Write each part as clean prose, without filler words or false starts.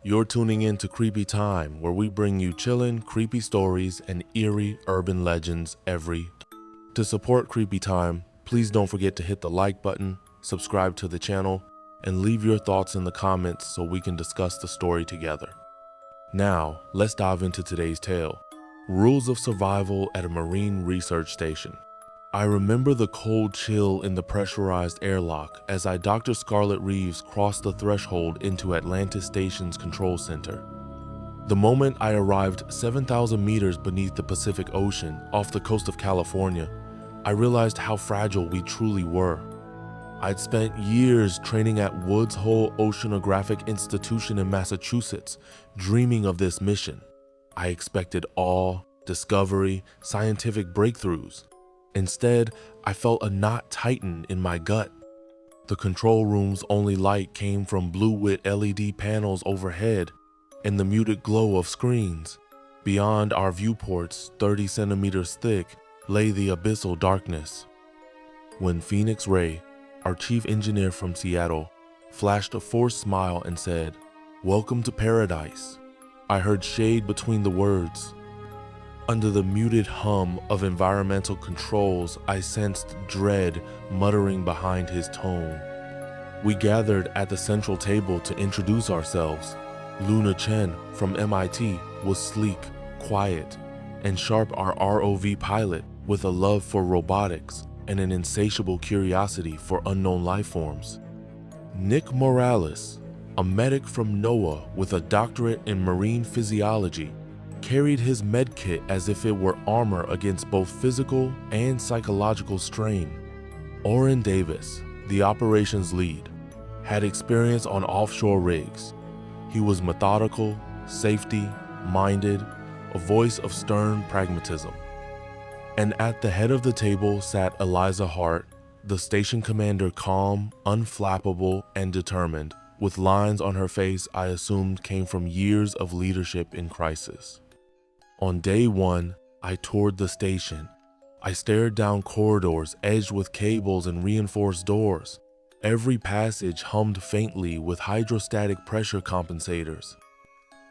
You're tuning in to Creepy Time, where we bring you chillin', creepy stories and eerie urban legends every. To support Creepy Time, please don't forget to hit the like button, subscribe to the channel, and leave your thoughts in the comments so we can discuss the story together. Now, let's dive into today's tale. Rules of survival at a marine research station. I remember the cold chill in the pressurized airlock as Dr. Scarlet Reeves crossed the threshold into Atlantis Station's control center. The moment I arrived 7,000 meters beneath the Pacific Ocean off the coast of California, I realized how fragile we truly were. I'd spent years training at Woods Hole Oceanographic Institution in Massachusetts, dreaming of this mission. I expected awe, discovery, scientific breakthroughs. Instead, I felt a knot tighten in my gut. The control room's only light came from blue-lit LED panels overhead and the muted glow of screens. Beyond our viewports, 30 centimeters thick, lay the abyssal darkness. When Phoenix Ray, our chief engineer from Seattle, flashed a forced smile and said, "Welcome to paradise," I heard shade between the words. Under the muted hum of environmental controls, I sensed dread muttering behind his tone. We gathered at the central table to introduce ourselves. Luna Chen from MIT was sleek, quiet, and Sharp, our ROV pilot, with a love for robotics and an insatiable curiosity for unknown life forms. Nick Morales, a medic from NOAA with a doctorate in marine physiology, carried his medkit as if it were armor against both physical and psychological strain. Oren Davis, the operations lead, had experience on offshore rigs. He was methodical, safety-minded, a voice of stern pragmatism. And at the head of the table sat Eliza Hart, the station commander, calm, unflappable, and determined, with lines on her face I assumed came from years of leadership in crisis. On day one, I toured the station. I stared down corridors edged with cables and reinforced doors. Every passage hummed faintly with hydrostatic pressure compensators.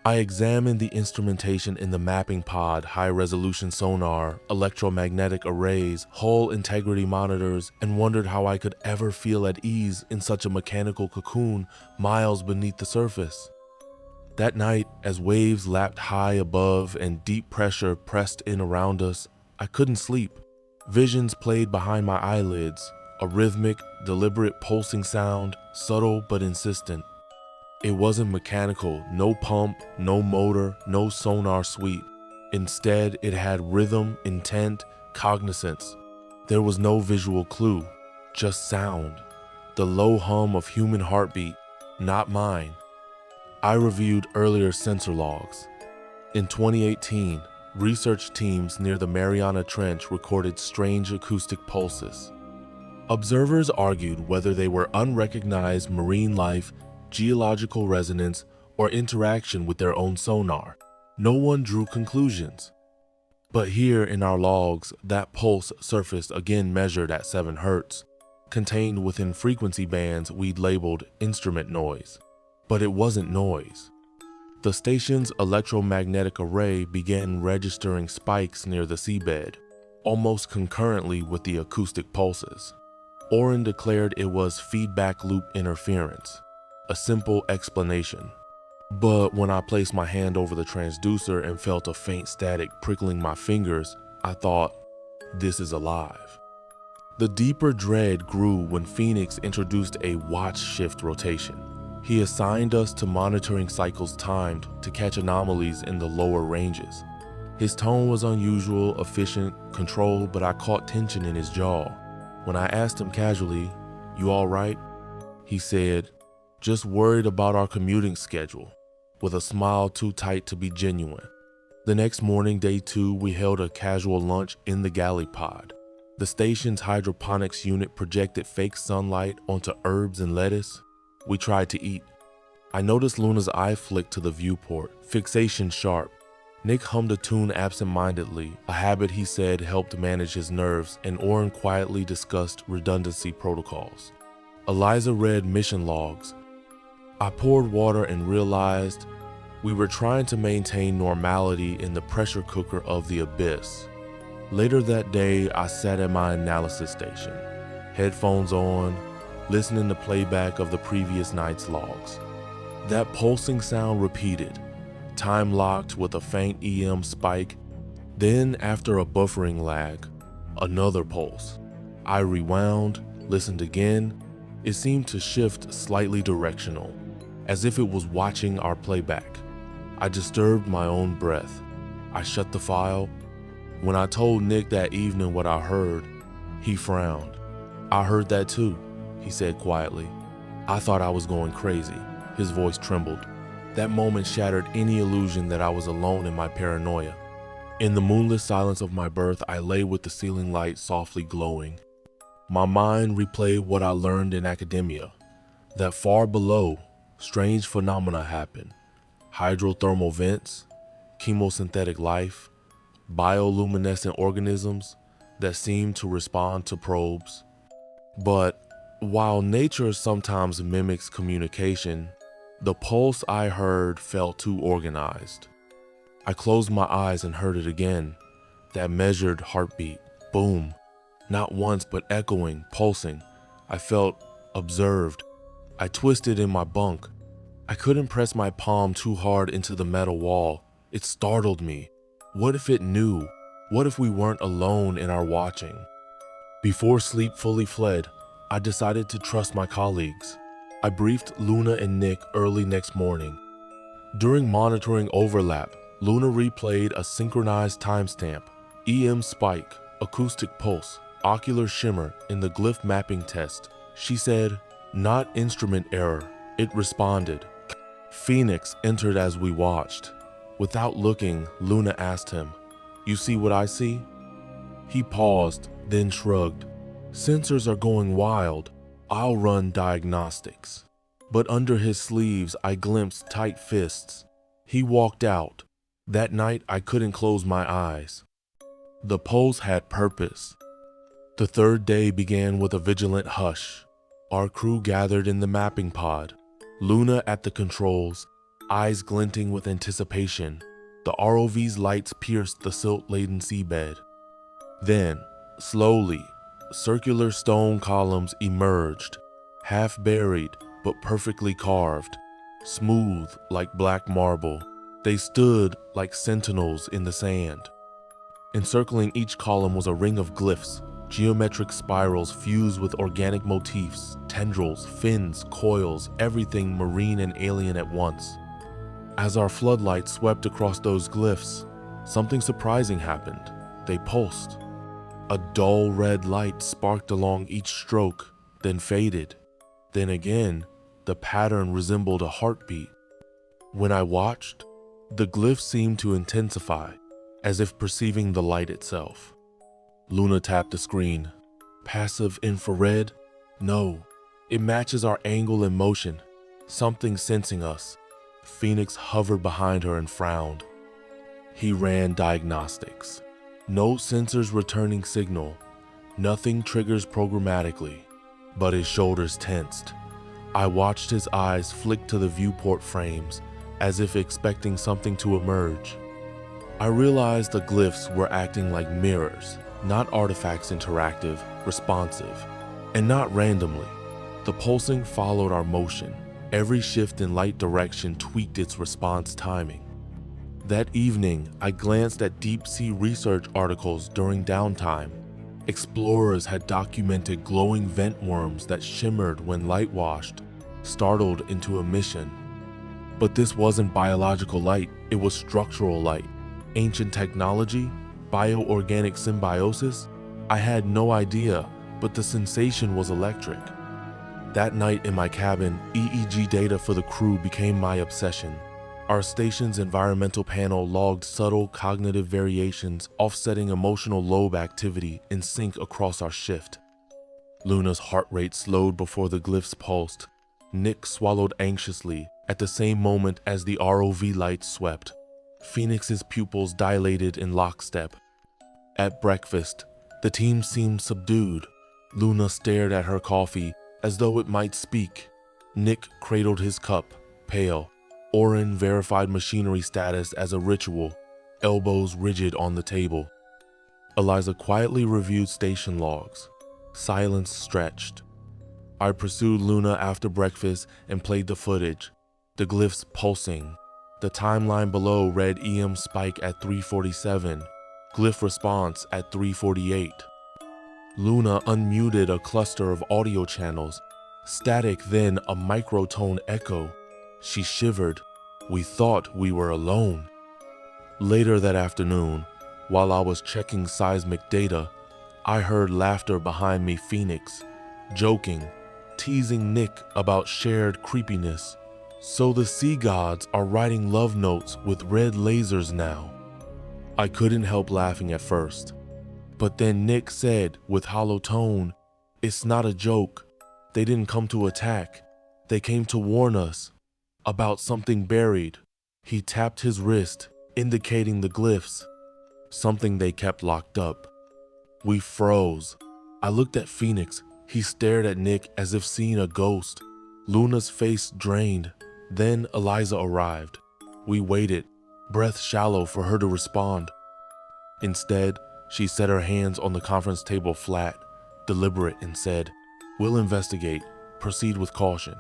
I examined the instrumentation in the mapping pod, high-resolution sonar, electromagnetic arrays, hull integrity monitors, and wondered how I could ever feel at ease in such a mechanical cocoon miles beneath the surface. That night, as waves lapped high above and deep pressure pressed in around us, I couldn't sleep. Visions played behind my eyelids, a rhythmic, deliberate pulsing sound, subtle but insistent. It wasn't mechanical, no pump, no motor, no sonar sweep. Instead, it had rhythm, intent, cognizance. There was no visual clue, just sound. The low hum of human heartbeat, not mine. I reviewed earlier sensor logs. In 2018, research teams near the Mariana Trench recorded strange acoustic pulses. Observers argued whether they were unrecognized marine life, geological resonance, or interaction with their own sonar. No one drew conclusions. But here in our logs, that pulse surfaced again measured at 7 Hz, contained within frequency bands we'd labeled instrument noise. But it wasn't noise. The station's electromagnetic array began registering spikes near the seabed, almost concurrently with the acoustic pulses. Oren declared it was feedback loop interference, a simple explanation. But when I placed my hand over the transducer and felt a faint static prickling my fingers, I thought, this is alive. The deeper dread grew when Phoenix introduced a watch shift rotation. He assigned us to monitoring cycles timed to catch anomalies in the lower ranges. His tone was unusual, efficient, controlled, but I caught tension in his jaw. When I asked him casually, "You all right?" he said, "Just worried about our commuting schedule," with a smile too tight to be genuine. The next morning, day 2, we held a casual lunch in the galley pod. The station's hydroponics unit projected fake sunlight onto herbs and lettuce. We tried to eat. I noticed Luna's eye flick to the viewport, fixation sharp. Nick hummed a tune absent-mindedly, a habit he said helped manage his nerves, and Oren quietly discussed redundancy protocols. Eliza read mission logs. I poured water and realized We were trying to maintain normality in the pressure cooker of the abyss. Later that day, I sat at my analysis station, headphones on, listening to playback of the previous night's logs. That pulsing sound repeated, time locked with a faint EM spike. Then, after a buffering lag, another pulse. I rewound, listened again. It seemed to shift slightly directional, as if it was watching our playback. I disturbed my own breath. I shut the file. When I told Nick that evening what I heard, he frowned. "I heard that too," he said quietly. I thought I was going crazy. His voice trembled. That moment shattered any illusion that I was alone in my paranoia. In the moonless silence of my berth, I lay with the ceiling light softly glowing. My mind replayed what I learned in academia, that far below, strange phenomena happen. Hydrothermal vents, chemosynthetic life, bioluminescent organisms that seem to respond to probes. But while nature sometimes mimics communication, the pulse I heard felt too organized. I closed my eyes and heard it again, that measured heartbeat, boom, not once but echoing, pulsing. I felt observed. I twisted in my bunk. I couldn't press my palm too hard into the metal wall. It startled me. What if it knew? What if we weren't alone in our watching? Before sleep fully fled, I decided to trust my colleagues. I briefed Luna and Nick early next morning. During monitoring overlap, Luna replayed a synchronized timestamp, EM spike, acoustic pulse, ocular shimmer in the glyph mapping test. She said, "Not instrument error." It responded. Phoenix entered as we watched. Without looking, Luna asked him, "You see what I see?" He paused, then shrugged. "Sensors are going wild. I'll run diagnostics." But under his sleeves, I glimpsed tight fists. He walked out. That night, I couldn't close my eyes. The pulse had purpose. The third day began with a vigilant hush. Our crew gathered in the mapping pod. Luna at the controls, eyes glinting with anticipation. The ROV's lights pierced the silt-laden seabed. Then, slowly, circular stone columns emerged, half buried but perfectly carved, smooth like black marble. They stood like sentinels in the sand. Encircling each column was a ring of glyphs, geometric spirals fused with organic motifs, tendrils, fins, coils, everything marine and alien at once. As our floodlight swept across those glyphs, something surprising happened. They pulsed. A dull red light sparked along each stroke, then faded. Then again, the pattern resembled a heartbeat. When I watched, the glyphs seemed to intensify, as if perceiving the light itself. Luna tapped the screen. "Passive infrared? No. It matches our angle and motion. Something sensing us." Phoenix hovered behind her and frowned. He ran diagnostics. No sensors returning signal. Nothing triggers programmatically. But his shoulders tensed. I watched his eyes flick to the viewport frames, as if expecting something to emerge. I realized the glyphs were acting like mirrors. Not artifacts, interactive, responsive, and not randomly. The pulsing followed our motion. Every shift in light direction tweaked its response timing. That evening, I glanced at deep-sea research articles during downtime. Explorers had documented glowing vent worms that shimmered when light washed, startled into emission. But this wasn't biological light, it was structural light. Ancient technology? Bioorganic symbiosis? I had no idea, but the sensation was electric. That night in my cabin, EEG data for the crew became my obsession. Our station's environmental panel logged subtle cognitive variations, offsetting emotional lobe activity in sync across our shift. Luna's heart rate slowed before the glyphs pulsed. Nick swallowed anxiously at the same moment as the ROV lights swept. Phoenix's pupils dilated in lockstep. At breakfast, the team seemed subdued. Luna stared at her coffee as though it might speak. Nick cradled his cup, pale. Orin verified machinery status as a ritual, elbows rigid on the table. Eliza quietly reviewed station logs. Silence stretched. I pursued Luna after breakfast and played the footage, the glyphs pulsing. The timeline below read EM spike at 3:47, glyph response at 3:48. Luna unmuted a cluster of audio channels, static then a microtone echo. She shivered. We thought we were alone. Later that afternoon, while I was checking seismic data, I heard laughter behind me. Phoenix, joking, teasing Nick about shared creepiness. So the sea gods are writing love notes with red lasers now. I couldn't help laughing at first. But then Nick said with hollow tone, "It's not a joke. They didn't come to attack. They came to warn us about something buried." He tapped his wrist, indicating the glyphs, something they kept locked up. We froze. I looked at Phoenix. He stared at Nick as if seeing a ghost. Luna's face drained. Then Eliza arrived. We waited, breath shallow, for her to respond. Instead, she set her hands on the conference table flat, deliberate, and said, "We'll investigate. Proceed with caution."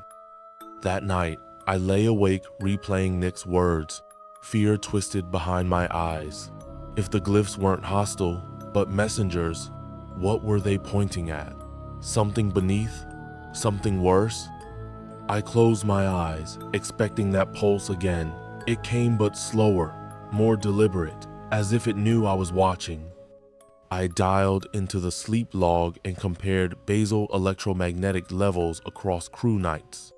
That night, I lay awake replaying Nick's words, fear twisted behind my eyes. If the glyphs weren't hostile, but messengers, what were they pointing at? Something beneath? Something worse? I closed my eyes, expecting that pulse again. It came, but slower, more deliberate, as if it knew I was watching. I dialed into the sleep log and compared basal electromagnetic levels across crew nights.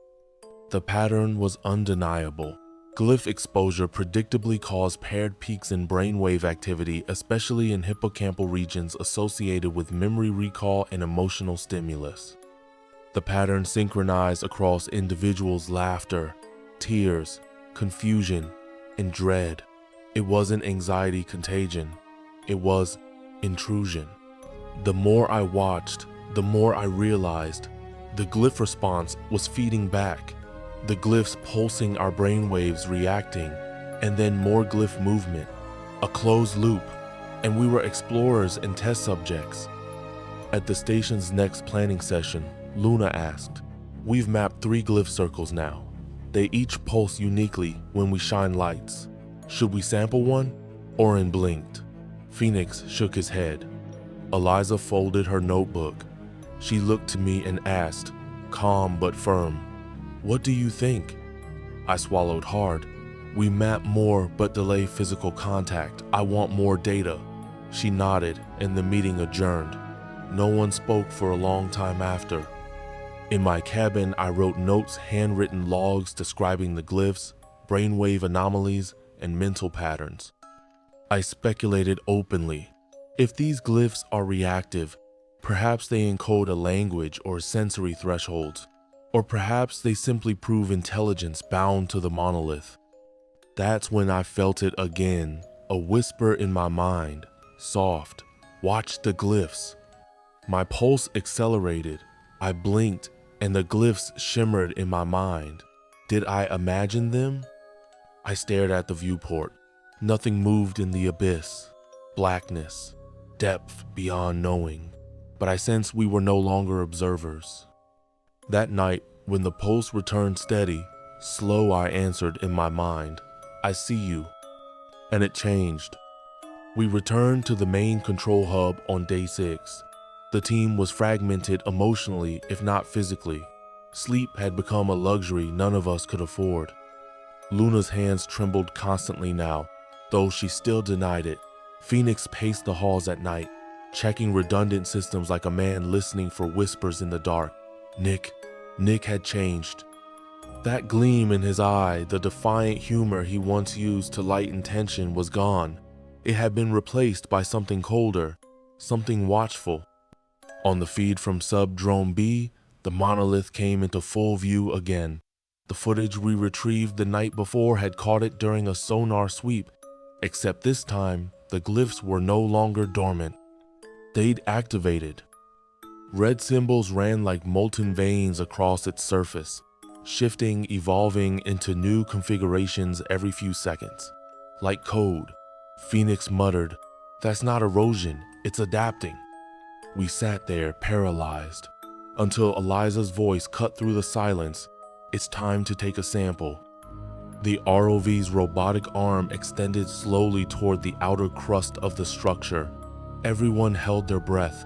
The pattern was undeniable. Glyph exposure predictably caused paired peaks in brainwave activity, especially in hippocampal regions associated with memory recall and emotional stimulus. The pattern synchronized across individuals' laughter, tears, confusion, and dread. It wasn't anxiety contagion. It was intrusion. The more I watched, the more I realized the glyph response was feeding back. The glyphs pulsing, our brainwaves reacting, and then more glyph movement, a closed loop, and we were explorers and test subjects. At the station's next planning session, Luna asked, "We've mapped 3 glyph circles now. They each pulse uniquely when we shine lights. Should we sample one?" Orin blinked. Phoenix shook his head. Eliza folded her notebook. She looked to me and asked, calm but firm, "What do you think?" I swallowed hard. "We map more but delay physical contact. I want more data." She nodded and the meeting adjourned. No one spoke for a long time after. In my cabin, I wrote notes, handwritten logs describing the glyphs, brainwave anomalies, and mental patterns. I speculated openly. If these glyphs are reactive, perhaps they encode a language or sensory thresholds, or perhaps they simply prove intelligence bound to the monolith. That's when I felt it again, a whisper in my mind, soft, "Watch the glyphs." My pulse accelerated. I blinked, and the glyphs shimmered in my mind. Did I imagine them? I stared at the viewport. Nothing moved in the abyss. Blackness, depth beyond knowing. But I sensed we were no longer observers. That night, when the pulse returned steady, slow, I answered in my mind, "I see you." And it changed. We returned to the main control hub on day 6. The team was fragmented emotionally, if not physically. Sleep had become a luxury none of us could afford. Luna's hands trembled constantly now, though she still denied it. Phoenix paced the halls at night, checking redundant systems like a man listening for whispers in the dark. Nick had changed. That gleam in his eye, the defiant humor he once used to lighten tension, was gone. It had been replaced by something colder, something watchful. On the feed from Sub-Drone B, the monolith came into full view again. The footage we retrieved the night before had caught it during a sonar sweep, except this time, the glyphs were no longer dormant. They'd activated. Red symbols ran like molten veins across its surface, shifting, evolving into new configurations every few seconds. Like code, Phoenix muttered, "That's not erosion, it's adapting." We sat there paralyzed until Eliza's voice cut through the silence. "It's time to take a sample." The ROV's robotic arm extended slowly toward the outer crust of the structure. Everyone held their breath.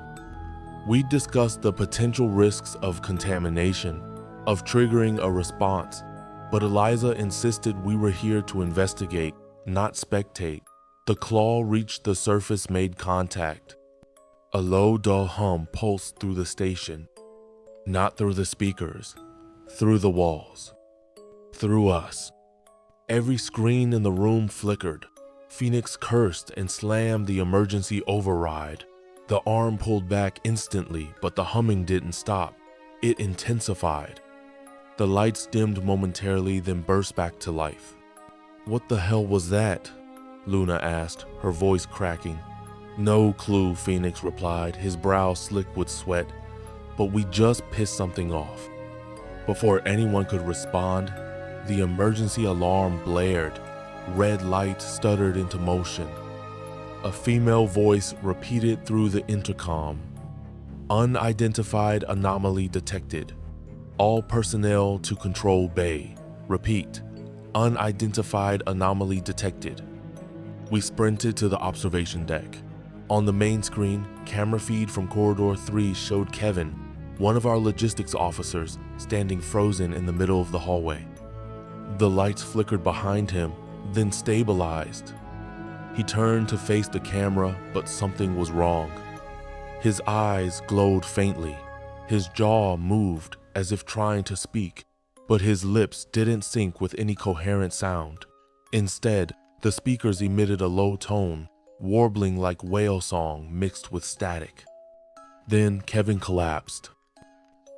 We discussed the potential risks of contamination, of triggering a response, but Eliza insisted we were here to investigate, not spectate. The claw reached the surface, made contact. A low, dull hum pulsed through the station. Not through the speakers, through the walls, through us. Every screen in the room flickered. Phoenix cursed and slammed the emergency override. The arm pulled back instantly, but the humming didn't stop. It intensified. The lights dimmed momentarily, then burst back to life. "What the hell was that?" Luna asked, her voice cracking. "No clue," Phoenix replied, his brow slick with sweat. "But we just pissed something off." Before anyone could respond, the emergency alarm blared. Red light stuttered into motion. A female voice repeated through the intercom. "Unidentified anomaly detected. All personnel to control bay. Repeat, unidentified anomaly detected." We sprinted to the observation deck. On the main screen, camera feed from Corridor 3 showed Kevin, one of our logistics officers, standing frozen in the middle of the hallway. The lights flickered behind him, then stabilized. He turned to face the camera, but something was wrong. His eyes glowed faintly. His jaw moved as if trying to speak, but his lips didn't sync with any coherent sound. Instead, the speakers emitted a low tone, warbling like whale song mixed with static. Then Kevin collapsed.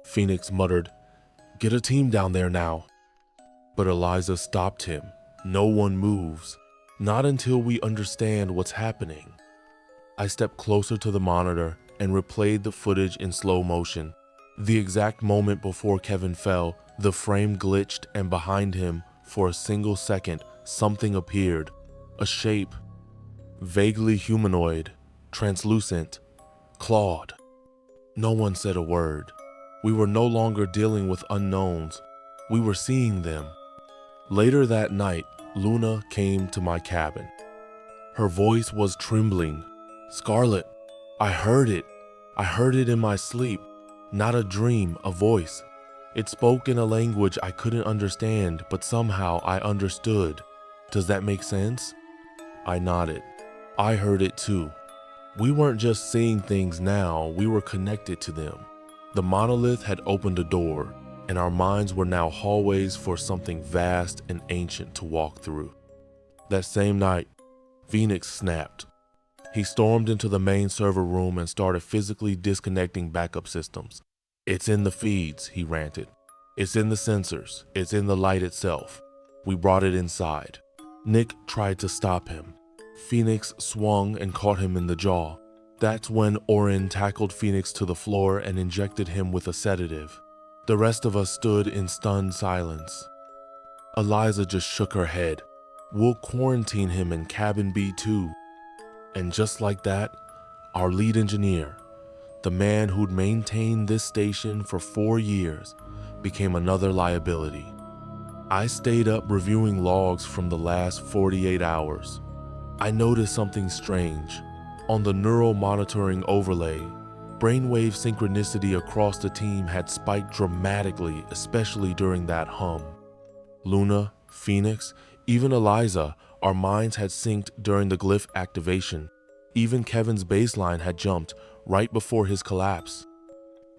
Phoenix muttered, "Get a team down there now." But Eliza stopped him. "No one moves. Not until we understand what's happening." I stepped closer to the monitor and replayed the footage in slow motion. The exact moment before Kevin fell, the frame glitched, and behind him, for a single second, something appeared. A shape. Vaguely humanoid, translucent, clawed. No one said a word. We were no longer dealing with unknowns. We were seeing them. Later that night, Luna came to my cabin. Her voice was trembling. "Scarlett, I heard it. I heard it in my sleep. Not a dream, a voice. It spoke in a language I couldn't understand, but somehow I understood. Does that make sense?" I nodded. I heard it too. We weren't just seeing things now, we were connected to them. The monolith had opened a door, and our minds were now hallways for something vast and ancient to walk through. That same night, Phoenix snapped. He stormed into the main server room and started physically disconnecting backup systems. "It's in the feeds," he ranted. "It's in the sensors. It's in the light itself. We brought it inside." Nick tried to stop him. Phoenix swung and caught him in the jaw. That's when Orin tackled Phoenix to the floor and injected him with a sedative. The rest of us stood in stunned silence. Eliza just shook her head. "We'll quarantine him in cabin B2. And just like that, our lead engineer, the man who'd maintained this station for 4 years, became another liability. I stayed up reviewing logs from the last 48 hours. I noticed something strange. On the neural monitoring overlay, brainwave synchronicity across the team had spiked dramatically, especially during that hum. Luna, Phoenix, even Eliza, our minds had synced during the glyph activation. Even Kevin's baseline had jumped right before his collapse.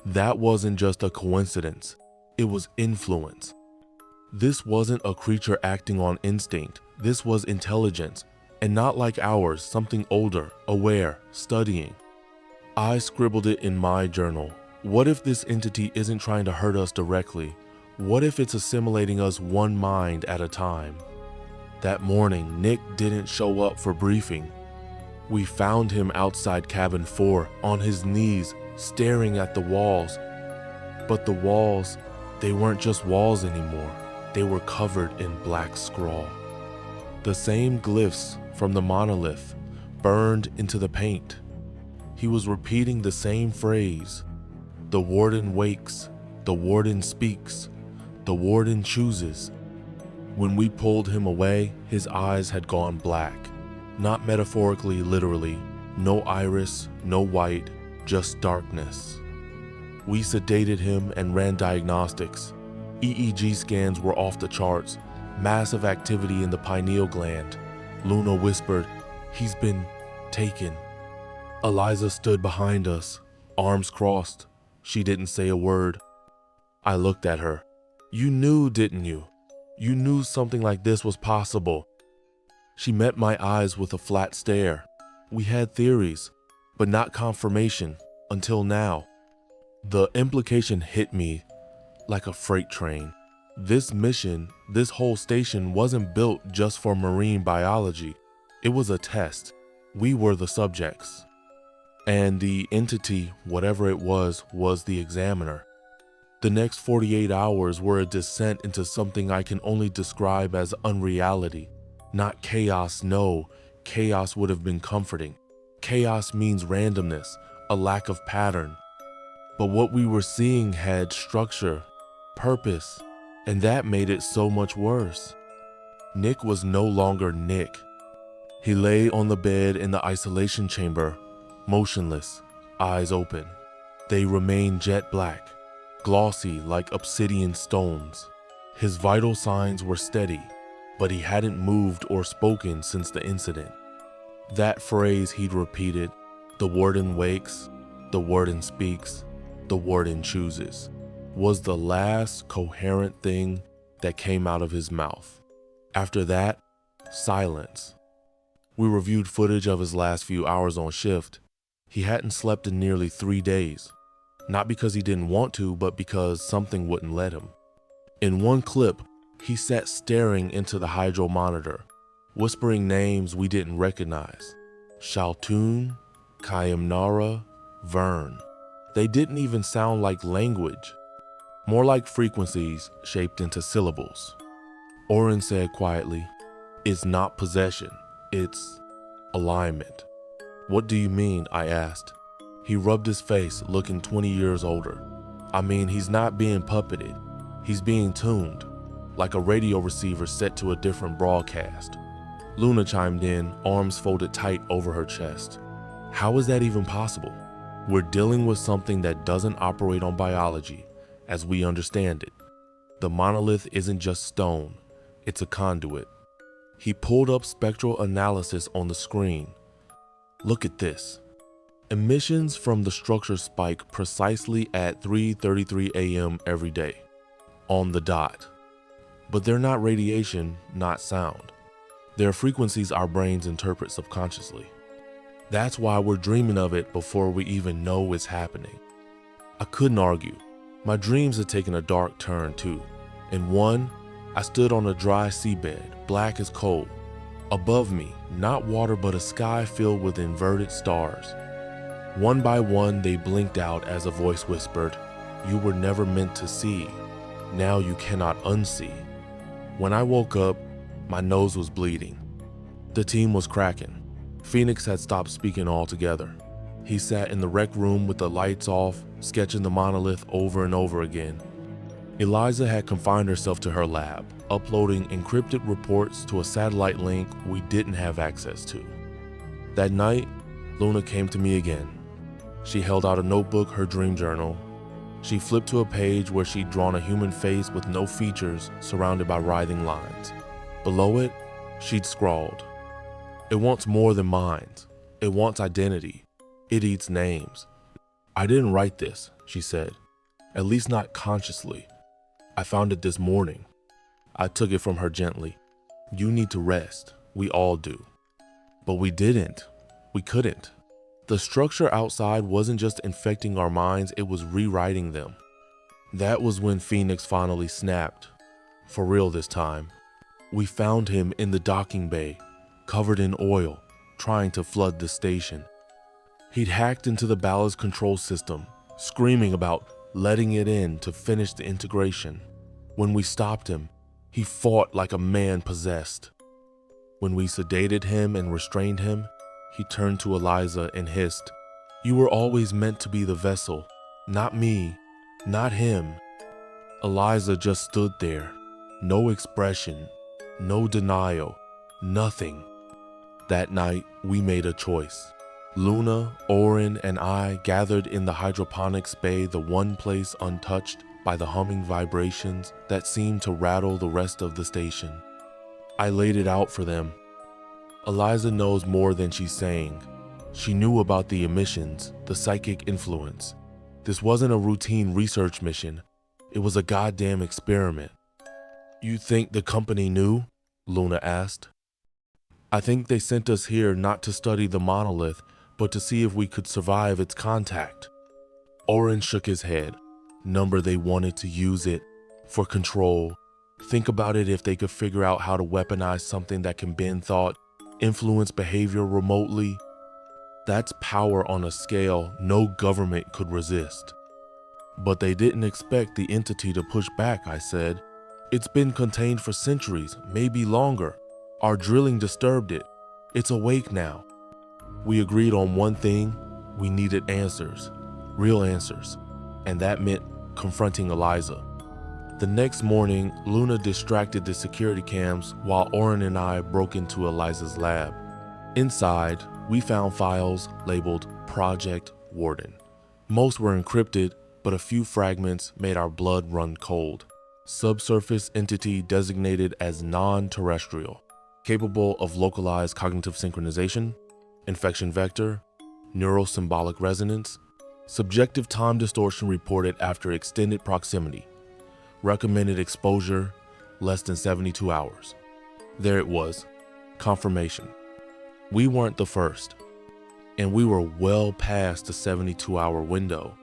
That wasn't just a coincidence. It was influence. This wasn't a creature acting on instinct. This was intelligence. And not like ours, something older, aware, studying. I scribbled it in my journal. What if this entity isn't trying to hurt us directly? What if it's assimilating us one mind at a time? That morning, Nick didn't show up for briefing. We found him outside cabin 4, on his knees, staring at the walls. But the walls, They weren't just walls anymore. They were covered in black scrawl. The same glyphs from the monolith burned into the paint. He was repeating the same phrase. The warden wakes, the warden speaks, the warden chooses. When we pulled him away, his eyes had gone black. Not metaphorically, literally. No iris, no white, just darkness. We sedated him and ran diagnostics. EEG scans were off the charts. Massive activity in the pineal gland. Luna whispered, "He's been taken." Eliza stood behind us, arms crossed. She didn't say a word. I looked at her. "You knew, didn't you? You knew something like this was possible." She met my eyes with a flat stare. We had theories, but not confirmation until now. The implication hit me like a freight train. This mission, this whole station wasn't built just for marine biology. It was a test. We were the subjects. And the entity, whatever it was the examiner. The next 48 hours were a descent into something I can only describe as unreality. Not chaos, no. Chaos would have been comforting. Chaos means randomness, a lack of pattern. But what we were seeing had structure, purpose, and that made it so much worse. Nick was no longer Nick. He lay on the bed in the isolation chamber, motionless, eyes open. They remained jet black, glossy like obsidian stones. His vital signs were steady, but he hadn't moved or spoken since the incident. That phrase he'd repeated, "The warden wakes, the warden speaks, the warden chooses," was the last coherent thing that came out of his mouth. After that, silence. We reviewed footage of his last few hours on shift. He hadn't slept in nearly 3 days. Not because he didn't want to, but because something wouldn't let him. In one clip, he sat staring into the hydro monitor, whispering names we didn't recognize. Shaltoon, Kayamnara, Vern. They didn't even sound like language, more like frequencies shaped into syllables. Oren said quietly, "It's not possession, it's alignment." "What do you mean?" I asked. He rubbed his face, looking 20 years older. "I mean, he's not being puppeted. He's being tuned, like a radio receiver set to a different broadcast." Luna chimed in, arms folded tight over her chest. "How is that even possible? We're dealing with something that doesn't operate on biology as we understand it. The monolith isn't just stone, it's a conduit." He pulled up spectral analysis on the screen. "Look at this. Emissions from the structure spike precisely at 3:33 a.m. every day, on the dot. But they're not radiation, not sound. They're frequencies our brains interpret subconsciously. That's why we're dreaming of it before we even know it's happening." I couldn't argue. My dreams had taken a dark turn too. In one, I stood on a dry seabed, black as coal. Above me, not water but a sky filled with inverted stars. One by one, they blinked out as a voice whispered, "You were never meant to see. Now you cannot unsee." When I woke up, my nose was bleeding. The team was cracking. Phoenix had stopped speaking altogether. He sat in the rec room with the lights off, sketching the monolith over and over again. Eliza had confined herself to her lab, uploading encrypted reports to a satellite link we didn't have access to. That night, Luna came to me again. She held out a notebook, her dream journal. She flipped to a page where she'd drawn a human face with no features, surrounded by writhing lines. Below it, she'd scrawled, "It wants more than minds. It wants identity. It eats names." "I didn't write this," she said. "At least not consciously. I found it this morning." I took it from her gently. "You need to rest. We all do." But we didn't. We couldn't. The structure outside wasn't just infecting our minds, it was rewriting them. That was when Phoenix finally snapped. For real this time. We found him in the docking bay, covered in oil, trying to flood the station. He'd hacked into the ballast control system, screaming about letting it in to finish the integration. When we stopped him, he fought like a man possessed. When we sedated him and restrained him, he turned to Eliza and hissed, "You were always meant to be the vessel, not me, not him." Eliza just stood there, no expression, no denial, nothing. That night, we made a choice. Luna, Oren, and I gathered in the hydroponics bay, the one place untouched by the humming vibrations that seemed to rattle the rest of the station. I laid it out for them. Eliza knows more than she's saying. She knew about the emissions, the psychic influence. This wasn't a routine research mission. It was a goddamn experiment. "You think the company knew?" Luna asked. "I think they sent us here not to study the monolith, but to see if we could survive its contact." Oren shook his head. Number they wanted to use it for control. Think about it, if they could figure out how to weaponize something that can bend thought, influence behavior remotely. That's power on a scale no government could resist. "But they didn't expect the entity to push back," I said. "It's been contained for centuries, maybe longer. Our drilling disturbed it. It's awake now." We agreed on one thing: we needed answers, real answers, and that meant confronting Eliza. The next morning, Luna distracted the security cams while Oren and I broke into Eliza's lab. Inside, we found files labeled Project Warden. Most were encrypted, but a few fragments made our blood run cold. Subsurface entity designated as non-terrestrial, capable of localized cognitive synchronization, infection vector, neural symbolic resonance, subjective time distortion reported after extended proximity, recommended exposure less than 72 hours. There it was, confirmation. We weren't the first, and we were well past the 72-hour window.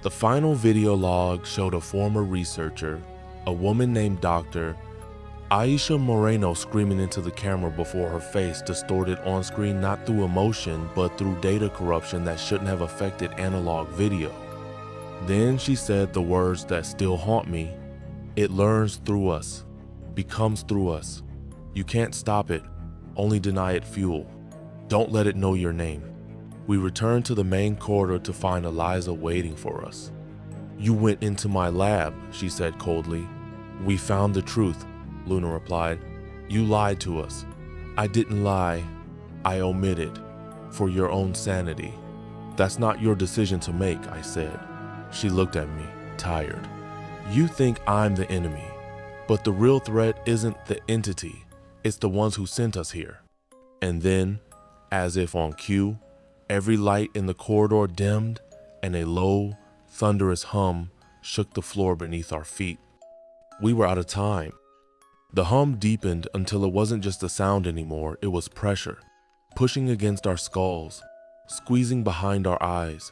The final video log showed a former researcher, a woman named Dr. Aisha Moreno, screaming into the camera before her face distorted on screen not through emotion but through data corruption that shouldn't have affected analog video. Then she said the words that still haunt me: "It learns through us, becomes through us. You can't stop it, only deny it fuel. Don't let it know your name." We returned to the main corridor to find Eliza waiting for us. "You went into my lab," she said coldly. "We found the truth," Luna replied. "You lied to us." "I didn't lie. I omitted. For your own sanity." "That's not your decision to make," I said. She looked at me, tired. "You think I'm the enemy, but the real threat isn't the entity. It's the ones who sent us here." And then, as if on cue, every light in the corridor dimmed and a low, thunderous hum shook the floor beneath our feet. We were out of time. The hum deepened until it wasn't just a sound anymore, it was pressure, pushing against our skulls, squeezing behind our eyes,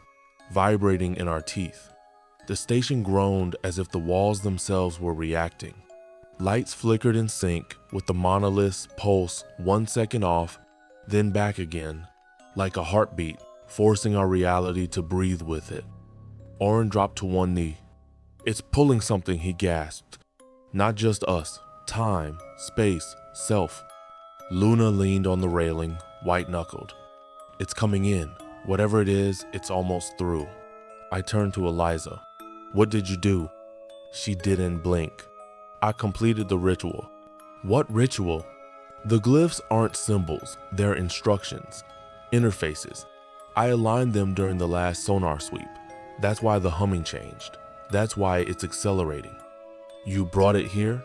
vibrating in our teeth. The station groaned as if the walls themselves were reacting. Lights flickered in sync with the monolith's pulse 1 second off, then back again, like a heartbeat, forcing our reality to breathe with it. Oren dropped to one knee. "It's pulling something," he gasped. "Not just us. Time, space, self." Luna leaned on the railing, white-knuckled. "It's coming in. Whatever it is, it's almost through." I turned to Eliza. "What did you do?" She didn't blink. "I completed the ritual." "What ritual?" "The glyphs aren't symbols, they're instructions, interfaces. I aligned them during the last sonar sweep. That's why the humming changed. That's why it's accelerating." "You brought it here?"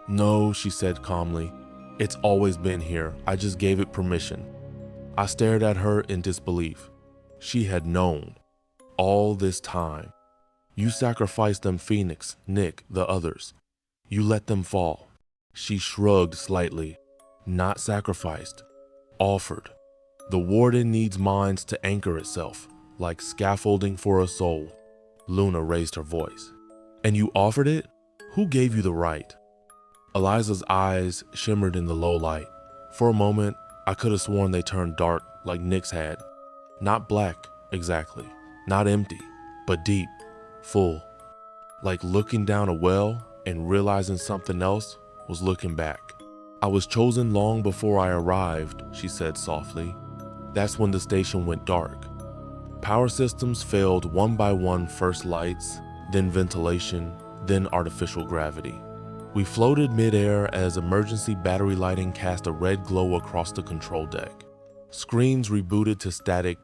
"No," she said calmly. "It's always been here. I just gave it permission." I stared at her in disbelief. She had known. All this time. "You sacrificed them, Phoenix, Nick, the others. You let them fall." She shrugged slightly. "Not sacrificed. Offered. The warden needs minds to anchor itself, like scaffolding for a soul." Luna raised her voice. "And you offered it? Who gave you the right?" Eliza's eyes shimmered in the low light. For a moment, I could have sworn they turned dark like Nick's had. Not black, exactly. Not empty, but deep. full, like looking down a well and realizing something else was looking back. I was chosen long before I arrived, she said softly. That's when the station went dark. Power systems failed one by one, first lights, then ventilation, then artificial gravity. We floated midair as emergency battery lighting cast a red glow across the control deck. Screens rebooted to static.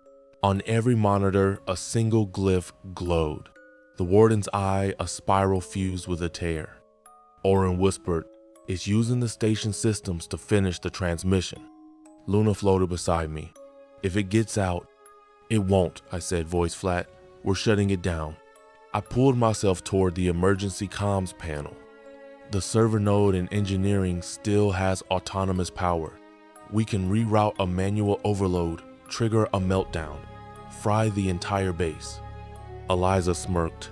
On every monitor, a single glyph glowed. The warden's eye, a spiral fused with a tear. Oren whispered, "It's using the station systems to finish the transmission." Luna floated beside me. "If it gets out..." "It won't," I said, voice flat. "We're shutting it down." I pulled myself toward the emergency comms panel. The server node in engineering still has autonomous power. We can reroute a manual overload, trigger a meltdown, fry the entire base. Eliza smirked.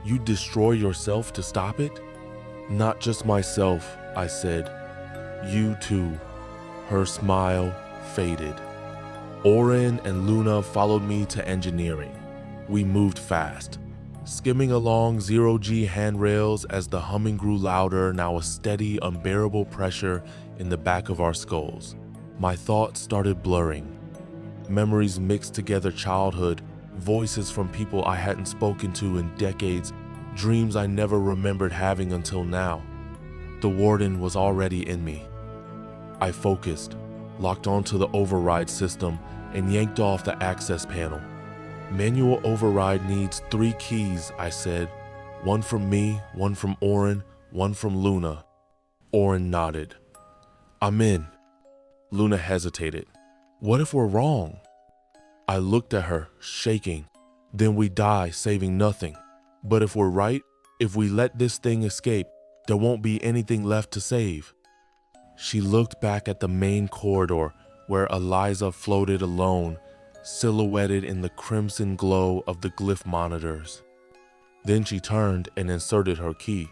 "You destroy yourself to stop it?" "Not just myself," I said. "You too." Her smile faded. Oren and Luna followed me to engineering. We moved fast, skimming along zero-G handrails as the humming grew louder, now a steady, unbearable pressure in the back of our skulls. My thoughts started blurring. Memories mixed together, childhood, voices from people I hadn't spoken to in decades, dreams I never remembered having until now. The warden was already in me. I focused, locked onto the override system, and yanked off the access panel. "Manual override needs 3 keys," I said. "One from me, one from Oren, one from Luna." Oren nodded. "I'm in." Luna hesitated. "What if we're wrong?" I looked at her, shaking. "Then we die, saving nothing. But if we're right, if we let this thing escape, there won't be anything left to save." She looked back at the main corridor where Eliza floated alone, silhouetted in the crimson glow of the glyph monitors. Then she turned and inserted her key.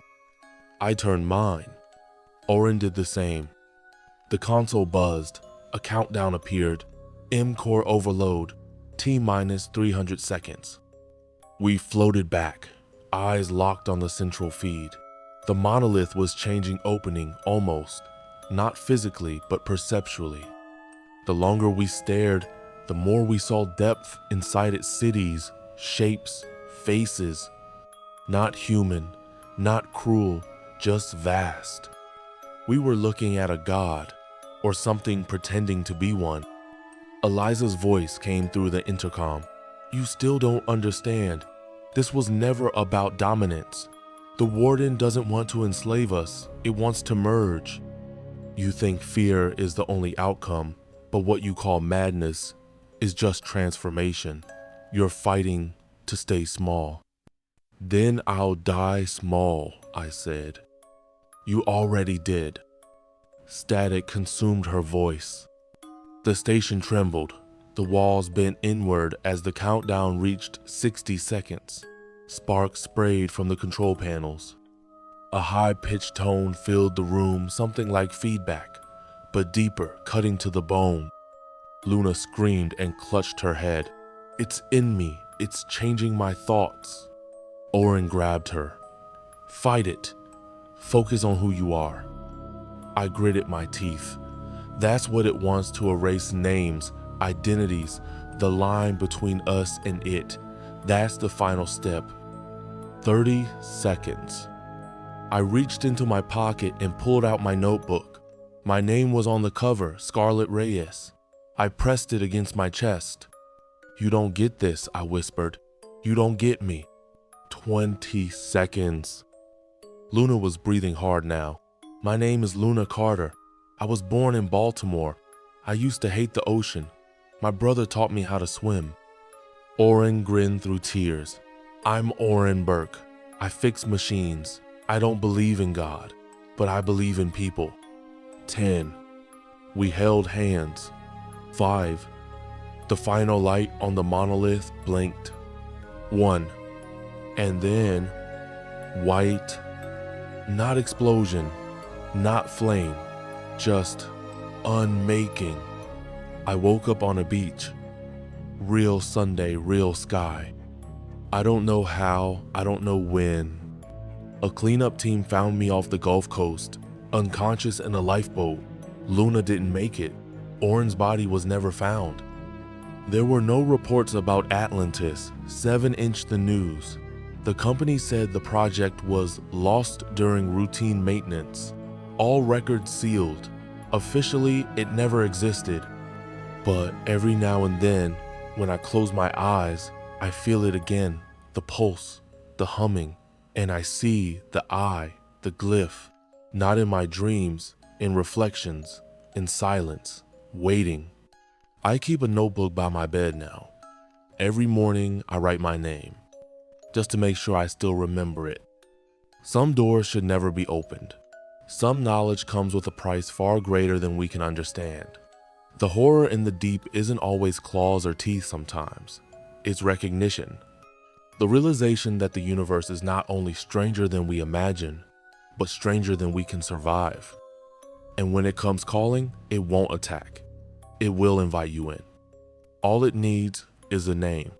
I turned mine. Oren did the same. The console buzzed. A countdown appeared. M-core overload. T-minus 300 seconds. We floated back, eyes locked on the central feed. The monolith was changing opening, almost. Not physically, but perceptually. The longer we stared, the more we saw depth inside its cities, shapes, faces. Not human, not cruel, just vast. We were looking at a god, or something pretending to be one. Eliza's voice came through the intercom. "You still don't understand. This was never about dominance. The warden doesn't want to enslave us, it wants to merge. You think fear is the only outcome, but what you call madness is just transformation. You're fighting to stay small." "Then I'll die small," I said. "You already did." Static consumed her voice. The station trembled. The walls bent inward as the countdown reached 60 seconds. Sparks sprayed from the control panels. A high-pitched tone filled the room, something like feedback, but deeper, cutting to the bone. Luna screamed and clutched her head. "It's in me. It's changing my thoughts." Oren grabbed her. "Fight it. Focus on who you are." I gritted my teeth. That's what it wants to erase names, identities, the line between us and it. That's the final step. 30 seconds. I reached into my pocket and pulled out my notebook. My name was on the cover, Scarlet Reyes. I pressed it against my chest. "You don't get this," I whispered. "You don't get me." 20 seconds. Luna was breathing hard now. "My name is Luna Carter. I was born in Baltimore. I used to hate the ocean. My brother taught me how to swim." Oren grinned through tears. "I'm Oren Burke. I fix machines. I don't believe in God, but I believe in people." 10. We held hands. 5. The final light on the monolith blinked. 1. And then, white. Not explosion, not flame, just unmaking. I woke up on a beach. Real Sunday, real sky. I don't know how, I don't know when. A cleanup team found me off the Gulf Coast, unconscious in a lifeboat. Luna didn't make it. Oren's body was never found. There were no reports about Atlantis, 7-inch the news. The company said the project was lost during routine maintenance. All records sealed. Officially, it never existed. But every now and then, when I close my eyes, I feel it again, the pulse, the humming, and I see the eye, the glyph, not in my dreams, in reflections, in silence, waiting. I keep a notebook by my bed now. Every morning I write my name, just to make sure I still remember it. Some doors should never be opened. Some knowledge comes with a price far greater than we can understand. The horror in the deep isn't always claws or teeth sometimes. It's recognition. The realization that the universe is not only stranger than we imagine, but stranger than we can survive. And when it comes calling, it won't attack. It will invite you in. All it needs is a name.